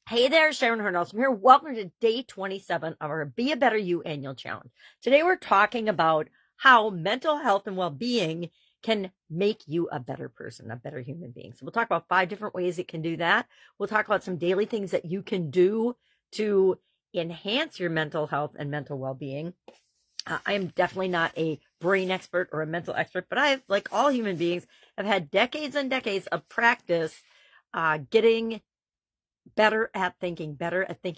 Hey there, Sharon Horne-Ellstrom here. Welcome to day 27 of our Be a Better You annual challenge. Today we're talking about how mental health and well-being can make you a better person, a better human being. So we'll talk about 5 different ways it can do that. We'll talk about some daily things that you can do to enhance your mental health and mental well-being. I am definitely not a brain expert or a mental expert, but I've, like all human beings, have had decades and decades of practice getting better at thinking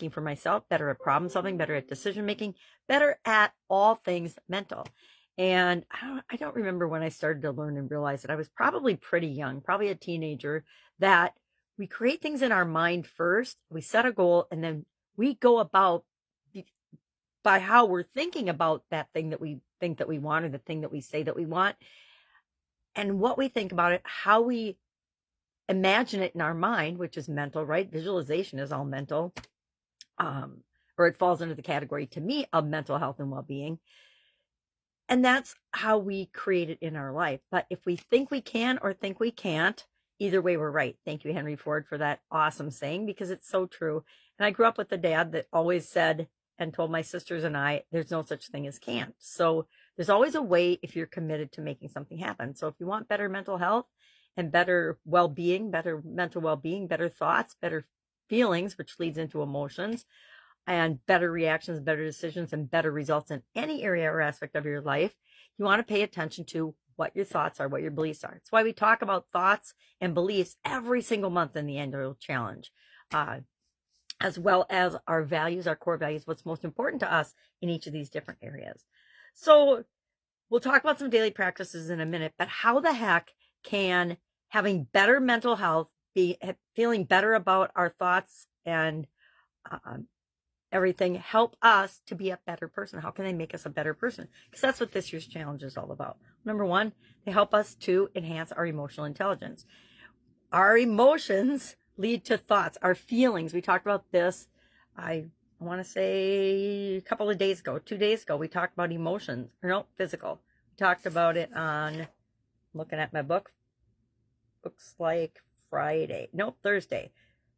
for myself, better at problem solving, better at decision making, better at all things mental. And I don't remember when I started to learn and realize that I was probably pretty young, probably a teenager, that we create things in our mind first, we set a goal, and then we go about by how we're thinking about that thing that we think that we want, or the thing that we say that we want, and what we think about it, how we imagine it in our mind, which is mental, right? Visualization is all mental, or it falls under the category to me of mental health and well-being. And that's how we create it in our life. But if we think we can or think we can't, either way, we're right. Thank you, Henry Ford, for that awesome saying, because it's so true. And I grew up with a dad that always said and told my sisters and I, there's no such thing as can't. So there's always a way if you're committed to making something happen. So if you want better mental health and better well-being, better mental well-being, better thoughts, better feelings, which leads into emotions, and better reactions, better decisions, and better results in any area or aspect of your life, you want to pay attention to what your thoughts are, what your beliefs are. It's why we talk about thoughts and beliefs every single month in the annual challenge, as well as our values, our core values, what's most important to us in each of these different areas. So we'll talk about some daily practices in a minute, but how the heck can having better mental health, feeling better about our thoughts and everything, help us to be a better person? How can they make us a better person? Because that's what this year's challenge is all about. Number one, they help us to enhance our emotional intelligence. Our emotions lead to thoughts, our feelings. We talked about this, I want to say a couple of days ago, 2 days ago, we talked about emotions, or no, physical. We talked about it on, looking at my book, looks like Friday. Nope, Thursday.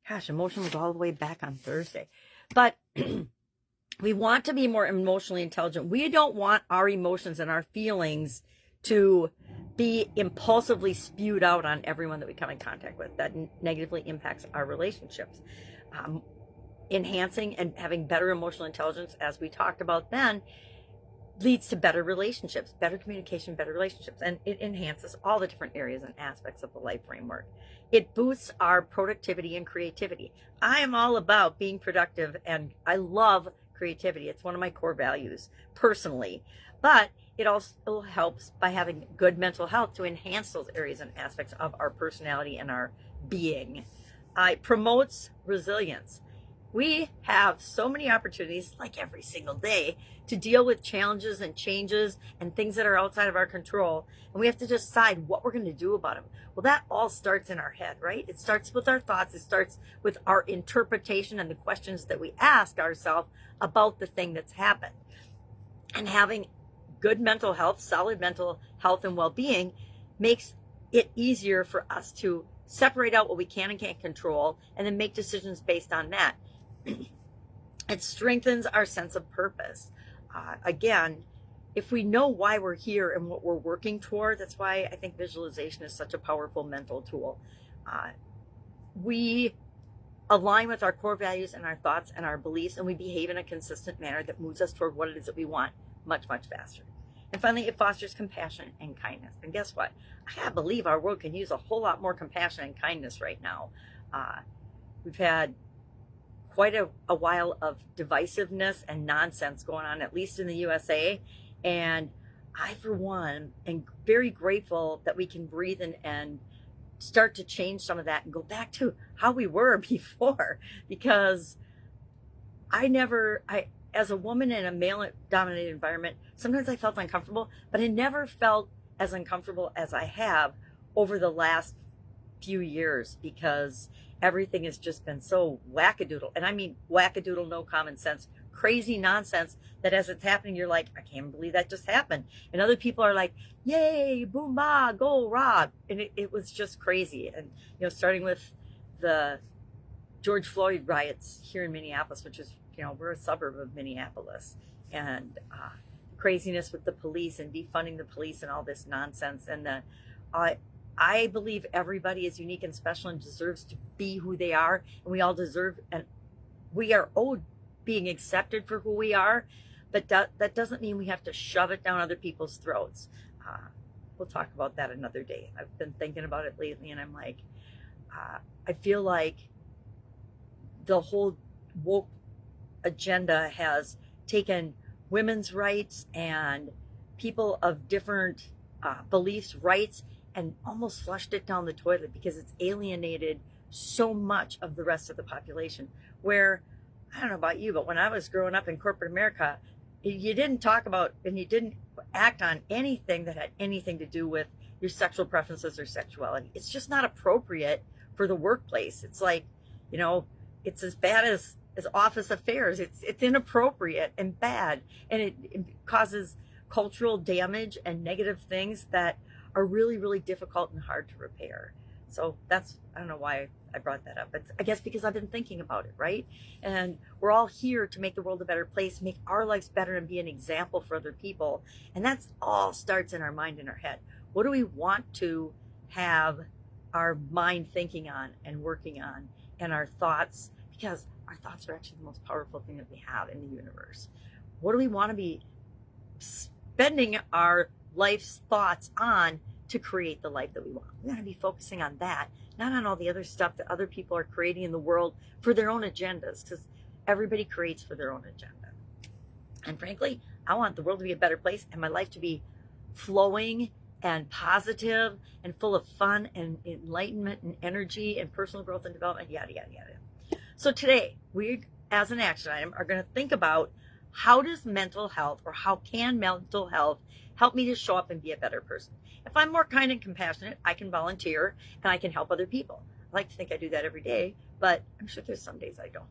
Gosh, emotion was all the way back on Thursday. But we want to be more emotionally intelligent. We don't want our emotions and our feelings to be impulsively spewed out on everyone that we come in contact with. That negatively impacts our relationships. Enhancing and having better emotional intelligence, as we talked about then, leads to better relationships, better communication, better relationships, and it enhances all the different areas and aspects of the life framework. It boosts our productivity and creativity. I am all about being productive, and I love creativity. It's one of my core values personally, but it also helps by having good mental health to enhance those areas and aspects of our personality and our being. It promotes resilience. We have so many opportunities, like every single day, to deal with challenges and changes and things that are outside of our control. And we have to decide what we're going to do about them. Well, that all starts in our head, right? It starts with our thoughts. It starts with our interpretation and the questions that we ask ourselves about the thing that's happened. And having good mental health, solid mental health and well-being makes it easier for us to separate out what we can and can't control and then make decisions based on that. It strengthens our sense of purpose. Again, if we know why we're here and what we're working toward, that's why I think visualization is such a powerful mental tool. We align with our core values and our thoughts and our beliefs, and we behave in a consistent manner that moves us toward what it is that we want much, much faster. And finally, it fosters compassion and kindness. And guess what? I gotta believe our world can use a whole lot more compassion and kindness right now. We've had quite a while of divisiveness and nonsense going on, at least in the USA. And I, for one, am very grateful that we can breathe and start to change some of that and go back to how we were before. Because as a woman in a male-dominated environment, sometimes I felt uncomfortable, but I never felt as uncomfortable as I have over the last few years, because everything has just been so wackadoodle. And I mean wackadoodle, no common sense, crazy nonsense, that as it's happening, you're like, I can't believe that just happened. And other people are like, yay, boom, ba, go, Rob. And it was just crazy. And, starting with the George Floyd riots here in Minneapolis, which is, we're a suburb of Minneapolis, and craziness with the police and defunding the police and all this nonsense. And I believe everybody is unique and special and deserves to be who they are, and we all deserve, and we are owed being accepted for who we are. But that doesn't mean we have to shove it down other people's throats. We'll talk about that another day. I've been thinking about it lately, and I'm like, I feel like the whole woke agenda has taken women's rights and people of different beliefs, rights, and almost flushed it down the toilet because it's alienated so much of the rest of the population. Where, I don't know about you, but when I was growing up in corporate America, you didn't talk about and you didn't act on anything that had anything to do with your sexual preferences or sexuality. It's just not appropriate for the workplace. It's like, it's as bad as office affairs. It's inappropriate and bad, and it causes cultural damage and negative things that are really, really difficult and hard to repair. So I don't know why I brought that up. It's, I guess, because I've been thinking about it, right? And we're all here to make the world a better place, make our lives better, and be an example for other people. And that's all starts in our mind and our head. What do we want to have our mind thinking on and working on, and our thoughts? Because our thoughts are actually the most powerful thing that we have in the universe. What do we want to be spending our life's thoughts on to create the life that we want? We want to be focusing on that, not on all the other stuff that other people are creating in the world for their own agendas, because everybody creates for their own agenda. And frankly, I want the world to be a better place and my life to be flowing and positive and full of fun and enlightenment and energy and personal growth and development, yada, yada, yada. So today, we, as an action item, are going to think about how does mental health, or how can mental health help me to show up and be a better person? If I'm more kind and compassionate, I can volunteer and I can help other people. I like to think I do that every day, but I'm sure there's some days I don't.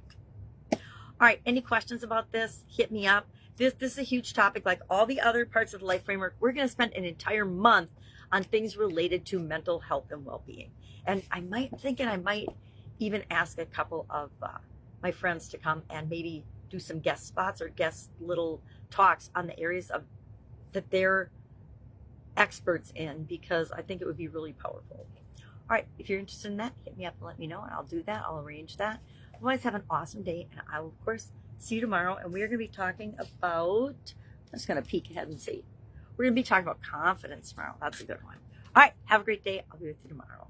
All right, any questions about this? Hit me up. This is a huge topic. Like all the other parts of the life framework, we're going to spend an entire month on things related to mental health and well-being. And I might even ask a couple of my friends to come and maybe do some guest spots or guest little talks on the areas of that they're experts in, because I think it would be really powerful. All right, if you're interested in that, hit me up and let me know, and I'll do that. I'll arrange that. Otherwise, have an awesome day, and I will, of course, see you tomorrow. And we are going to be talking about, I'm just going to peek ahead and see. We're going to be talking about confidence tomorrow. That's a good one. All right, have a great day. I'll be with you tomorrow.